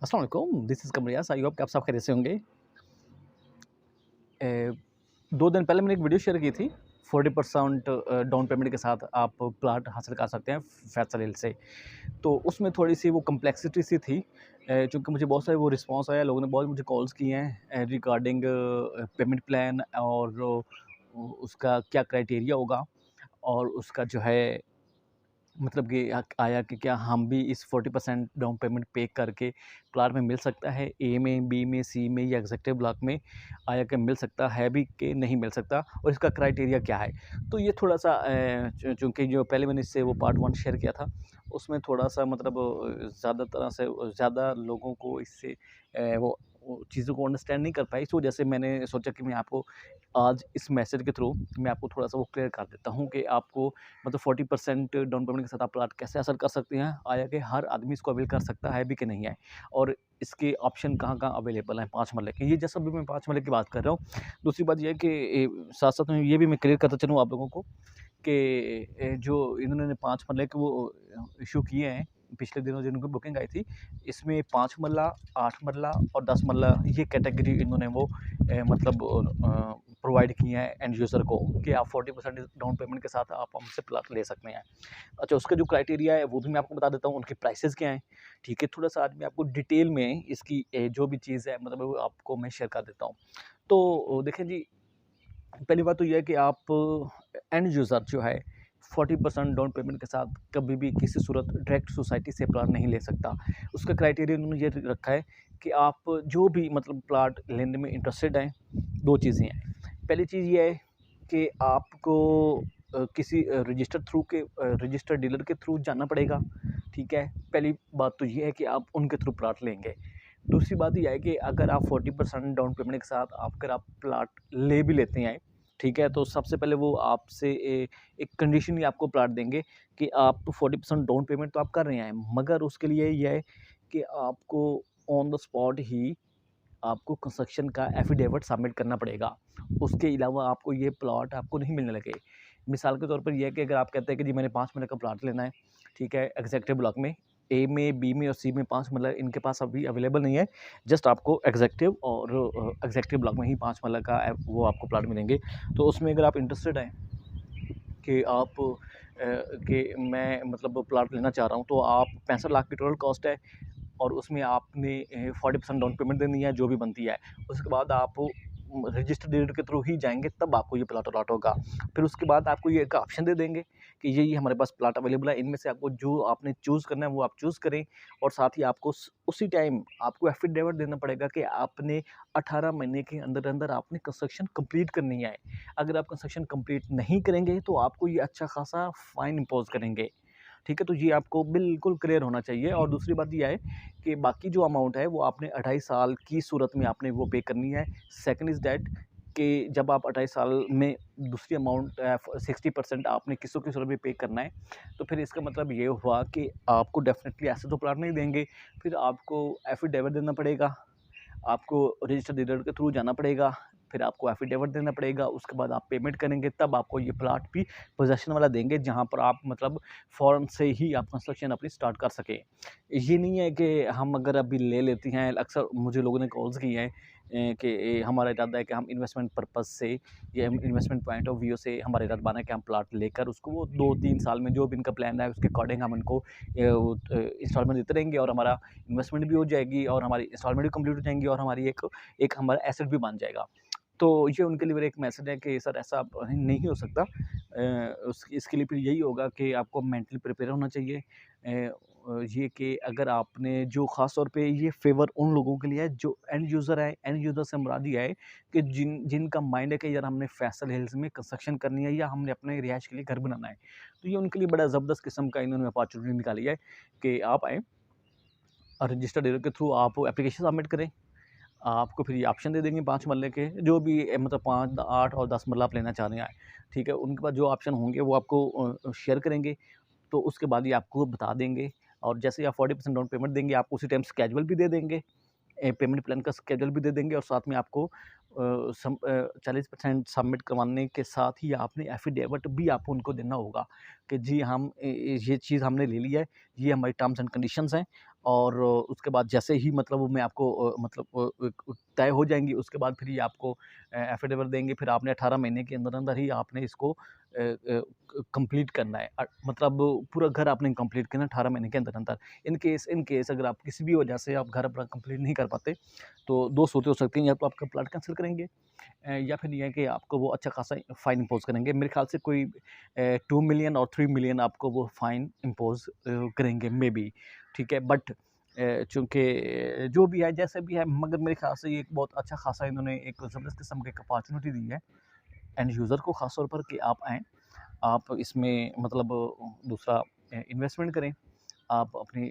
अस्सलाम वालेकुम, this is कमरियास। I hope कि आप सब खैरियत से होंगे। 2 दिन पहले मैंने एक वीडियो शेयर की थी। 40% डाउन पेमेंट के साथ आप प्लॉट हासिल कर सकते हैं फैसल हिल से। तो उसमें थोड़ी-सी वो कॉम्प्लेक्सिटी सी थी, चूँकि मुझे बहुत सारे वो रिस्पॉन्स आया, लोगों ने बहुत मुझे कॉल्स किए हैं रिगार्डिंग पेमेंट प्लान और उसका क्या क्राइटेरिया होगा और उसका जो है मतलब कि आया कि क्या हम भी इस 40% डाउन पेमेंट पे करके प्लाट में मिल सकता है, ए में, बी में, सी में या एग्ज़ेक्टिव ब्लॉक में आया कि मिल सकता है भी कि नहीं मिल सकता और इसका क्राइटेरिया क्या है। तो ये थोड़ा-सा चूँकि जो पहले मैंने इससे वो पार्ट 1 शेयर किया था, उसमें थोड़ा-सा मतलब ज़्यादा तरह से ज़्यादा लोगों को इससे वो चीज़ों को अंडरस्टैंड नहीं कर पाए। इस वजह से मैंने सोचा कि मैं आपको आज इस मैसेज के थ्रू मैं आपको थोड़ा-सा वो क्लियर कर देता हूँ कि आपको मतलब 40% डाउन पेमेंट के साथ आप प्लॉट कैसे हासिल कर सकते हैं? आया कि हर आदमी इसको अवेल कर सकता है भी कि नहीं है? और इसके ऑप्शन कहाँ-कहाँ अवेलेबल हैं 5 मरले के? ये जैसा भी मैं 5 मरले की बात कर रहा हूँ। दूसरी बात ये है कि साथ-साथ में ये भी मैं क्लियर करता चलूँ आप लोगों को कि जो इन्होंने 5 मरले के वो इश्यू किए हैं, पिछले दिनों जिनकी बुकिंग आई थी, इसमें 5 मरला, 8 मरला और 10 मरला ये कैटेगरी इन्होंने वो मतलब प्रोवाइड किए हैं एंड यूज़र को कि आप 40% डाउन पेमेंट के साथ आप हमसे प्लॉट ले सकते हैं। अच्छा, उसका जो क्राइटेरिया है वो भी मैं आपको बता देता हूँ, उनके प्राइसेज़ क्या हैं, ठीक है? थोड़ा-सा आज मैं आपको डिटेल में इसकी जो भी चीज़ है मतलब वो आपको मैं शेयर कर देता हूँ। तो देखिए जी, पहली बात तो ये है कि आप एंड यूज़र जो है 40% डाउन पेमेंट के साथ कभी भी किसी सूरत डायरेक्ट सोसाइटी से प्लॉट नहीं ले सकता। उसका क्राइटेरिया उन्होंने ये रखा है कि आप जो भी मतलब प्लॉट लेने में इंटरेस्टेड हैं, 2 चीज़ें हैं। पहली चीज़ ये है कि आपको किसी रजिस्टर्ड डीलर के थ्रू जाना पड़ेगा, ठीक है? पहली बात तो ये है कि आप उनके थ्रू प्लॉट लेंगे। दूसरी बात ये है कि अगर आप 40% डाउन पेमेंट के साथ अगर आप प्लॉट ले भी लेते हैं, ठीक है? तो सबसे पहले वो आपसे एक कंडीशन ही आपको प्लॉट देंगे कि आप 40% डाउन पेमेंट तो आप कर रहे हैं, मगर उसके लिए ये है कि आपको ऑन द स्पॉट ही आपको कंस्ट्रक्शन का एफिडेविट सबमिट करना पड़ेगा। उसके अलावा आपको ये प्लॉट आपको नहीं मिलने लगे। मिसाल के तौर पर ये है कि अगर आप कहते हैं कि जी मैंने 5 मरले का प्लॉट लेना है, ठीक है? एग्ज़ेक्टिव ब्लॉक में, ए में, बी में और सी में 5 मरला इनके पास अभी अवेलेबल नहीं है। जस्ट आपको एग्ज़ेक्टिव और एग्ज़ेक्टिव ब्लॉक में ही 5 मरला का वो आपको प्लॉट मिलेंगे। तो उसमें अगर आप इंटरेस्टेड हैं कि कि मैं मतलब प्लॉट लेना चाह रहा हूँ, तो आप 65 लाख की टोटल कॉस्ट है और उसमें आपने 40% डाउन पेमेंट देनी है जो भी बनती है। उसके बाद आप रजिस्टर्ड डीलर के थ्रू ही जाएँगे तब आपको ये प्लॉट अलॉट होगा। फिर उसके बाद आपको ये एक ऑप्शन दे देंगे कि ये हमारे पास प्लॉट अवेलेबल है, इनमें से आपको जो आपने चूज़ करना है वो आप चूज़ करें और साथ ही आपको उसी टाइम आपको एफिडेविट देना पड़ेगा कि आपने 18 महीने के अंदर-अंदर आपने कंस्ट्रक्शन कंप्लीट करनी है। अगर आप कंस्ट्रक्शन कंप्लीट नहीं करेंगे तो आपको ये अच्छा खासा फाइन इम्पोज़ करेंगे। ठीक है? तो ये आपको बिल्कुल क्लियर होना चाहिए और दूसरी बात ये है कि बाकी जो अमाउंट है वो आपने 28 साल की सूरत में आपने वो पे करनी है। सेकंड इज़ दैट कि जब आप 28 साल में दूसरी अमाउंट 60% आपने किस्तों की सूरत में पे करना है, तो फिर इसका मतलब ये हुआ कि आपको डेफ़िनेटली ऐसे तो प्लॉट नहीं देंगे, फिर आपको एफ़िडेविट देना पड़ेगा, आपको रजिस्टर्ड डीलर के थ्रू जाना पड़ेगा, फिर आपको एफ़िडेविट देना पड़ेगा, उसके बाद आप पेमेंट करेंगे तब आपको ये प्लॉट भी पोज़ेशन वाला देंगे जहाँ पर आप मतलब फ़ौरन से ही आप कंस्ट्रक्शन अपनी स्टार्ट कर सकें। ये नहीं है कि हम अगर अभी ले लेते हैं, अक्सर मुझे लोगों ने कॉल्स की हैं कि हमारा इरादा है कि हम इन्वेस्टमेंट पर्पज़ से या हम इन्वेस्टमेंट पॉइंट ऑफ व्यू से हमारा इरादा बना है कि हम प्लॉट लेकर उसको वो 2-3 साल में जो भी इनका प्लान है उसके अकॉर्डिंग हम इनको इंस्टॉलमेंट देते रहेंगे और हमारा इन्वेस्टमेंट भी हो जाएगी और हमारी इंस्टॉलमेंट भी कंप्लीट हो जाएँगी और हमारी एक एक हमारा एसेट भी बन जाएगा। तो ये उनके लिए मेरा एक मैसेज है कि सर ऐसा अब नहीं हो सकता। उस इसके लिए फिर यही होगा कि आपको मेंटली प्रिपेयर होना चाहिए। ये कि अगर आपने जो ख़ास तौर पे ये फ़ेवर उन लोगों के लिए है जो एंड यूज़र है, एंड यूज़र से मुराद ये है कि जिनका माइंड है कि यार हमने फैसल हिल्स में कंस्ट्रक्शन करनी है या हमने अपने रिहाइश के लिए घर बनाना है। तो ये उनके लिए बड़ा ज़बरदस्त किस्म का इन्होंने अपॉर्चुनिटी निकाली है कि आप आएँ और रजिस्टर्ड डीलर के थ्रू आप एप्लीकेशन सबमिट करें। आपको फिर ये ऑप्शन दे देंगे 5 मरले के जो भी मतलब 5, 8 और 10 मरला आप लेना चाह रहे हैं, ठीक है? उनके पास जो ऑप्शन होंगे वो आपको शेयर करेंगे, तो उसके बाद ये आपको बता देंगे और जैसे ही आप 40% डाउन पेमेंट देंगे, आपको उसी टाइम स्केड्यूल भी दे देंगे। पेमेंट प्लान का स्केड्यूल भी दे देंगे और साथ में आपको 40% सबमिट करवाने के साथ ही आपने एफिडेविट भी आपको उनको देना होगा कि जी हम ये चीज़ हमने ले ली है, ये हमारी टर्म्स एंड कंडीशंस हैं और उसके बाद जैसे ही मतलब वो मैं आपको तय हो जाएँगी, उसके बाद फिर ये आपको एफिडेविट देंगे, फिर आपने 18 महीने के अंदर-अंदर ही आपने इसको कंप्लीट करना है। मतलब पूरा घर आपने कंप्लीट करना है 18 महीने के अंदर-अंदर। इन केस अगर आप किसी भी वजह से आप घर अपना कंप्लीट नहीं कर पाते, तो 2 सूरतें हो सकती हैं, या तो आपका प्लॉट कैंसल करेंगे, या फिर ये है कि आपको वो अच्छा खासा फ़ाइन इम्पोज़ करेंगे। मेरे ख़्याल से कोई 2 मिलियन और 3 मिलियन आपको वो फ़ाइन इम्पोज़ करेंगे मेबी, ठीक है? बट चूँकि जो भी है, जैसे भी है, मगर मेरे ख़्याल से ये एक बहुत अच्छा खासा इन्होंने एक ज़बरदस्त किस्म की एक अपॉर्च्युनिटी दी है एंड यूज़र को ख़ास तौर पर कि आप आएँ, आप इसमें मतलब दूसरा इन्वेस्टमेंट करें, आप अपनी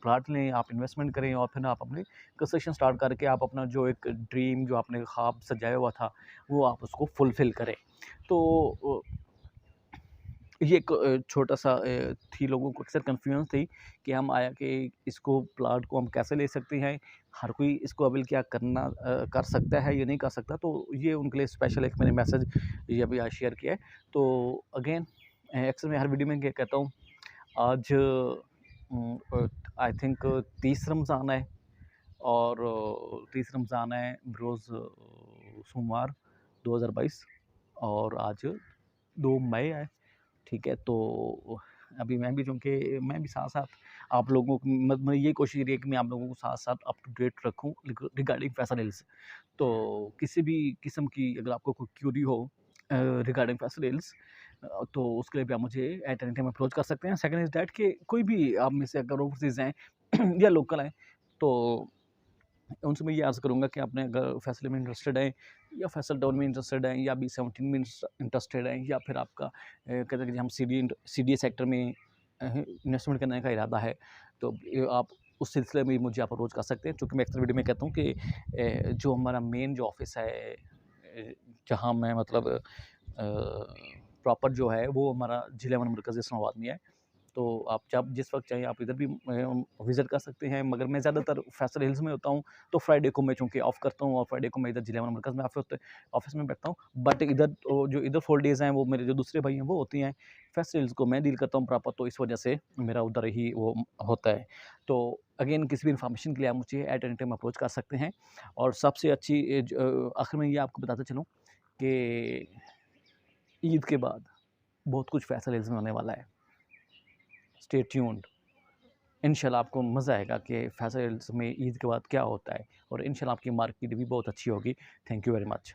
प्लॉट लें, आप इन्वेस्टमेंट करें और फिर आप अपनी कंस्ट्रक्शन स्टार्ट करके आप अपना जो एक ड्रीम जो आपने ख्वाब सजाया हुआ था, वो आप उसको फुलफ़िल करें। तो ये एक छोटा-सा थी, लोगों को अक्सर कन्फ्यूज़न थी कि हम आया कि इसको प्लॉट को हम कैसे ले सकते हैं, हर कोई इसको अवेल क्या कर सकता है या नहीं कर सकता, तो ये उनके लिए स्पेशल एक मैंने मैसेज ये अभी आज शेयर किया है। तो अगेन अक्सर मैं हर वीडियो में क्या कहता हूँ, आज आई थिंक 30 रमज़ान है, और 30 रमज़ान है बरोज़ सोमवार 2022, और आज 2 मई है। ठीक है, तो अभी मैं भी, चूँकि मैं भी साथ-साथ आप लोगों को मैं ये कोशिश रही है कि मैं आप लोगों को साथ-साथ अप टू डेट रखूँ रिगार्डिंग फैसल हिल्स। तो किसी भी किस्म की अगर आपको कोई क्यूरी हो रिगार्डिंग फैसल हिल्स, तो उसके लिए भी आप मुझे एट एनी टाइम अप्रोच कर सकते हैं। सेकंड इज़ दैट कि कोई भी आप में से अगर ओवरसीज़ हैं या लोकल हैं, तो उनसे मैं ये अर्ज़ करूँगा कि आपने अगर फैसल में इंटरेस्टेड हैं, या फैसल टाउन में इंटरेस्टेड हैं, या B17 में इंटरेस्टेड हैं, या फिर आपका कहते हैं कि हम CDA सेक्टर में इन्वेस्टमेंट करने का इरादा है, तो आप उस सिलसिले में मुझे आप अप्रोच कर सकते हैं। चूँकि मैं अक्सर वीडियो में कहता हूँ कि जो हमारा मेन जो ऑफ़िस है, जहाँ मैं मतलब प्रॉपर जो है वो हमारा जिला वन मरकज़ इस्लामाबाद में है। तो आप जब जिस वक़्त चाहें आप इधर भी विज़िट कर सकते हैं, मगर मैं ज़्यादातर फैसल हिल्स में होता हूँ, तो फ्राइडे को मैं चूँकि ऑफ करता हूँ, और फ्राइडे को मैं इधर जिला वन मरकज़ में ऑफ़िस में बैठता हूँ। बट इधर जो इधर 4 डेज़ हैं, वो मेरे जो दूसरे भाई हैं वो होती हैं, फैसल हिल्स को मैं डील करता हूँ प्रॉपर, तो इस वजह से मेरा उधर ही वो होता है। तो अगेन किसी भी इन्फॉर्मेशन के लिए आप मुझे एट एनी टाइम अप्रोच कर सकते हैं। और सबसे अच्छी आखिर में ये आपको बताता चलूँ कि ईद के बाद बहुत कुछ फैसल हिल्स में होने वाला है। Stay tuned. इंशाल्लाह आपको मज़ा आएगा कि फैसल हिल्स में ईद के बाद क्या होता है, और इंशाल्लाह आपकी मार्केट भी बहुत अच्छी होगी। Thank you very much.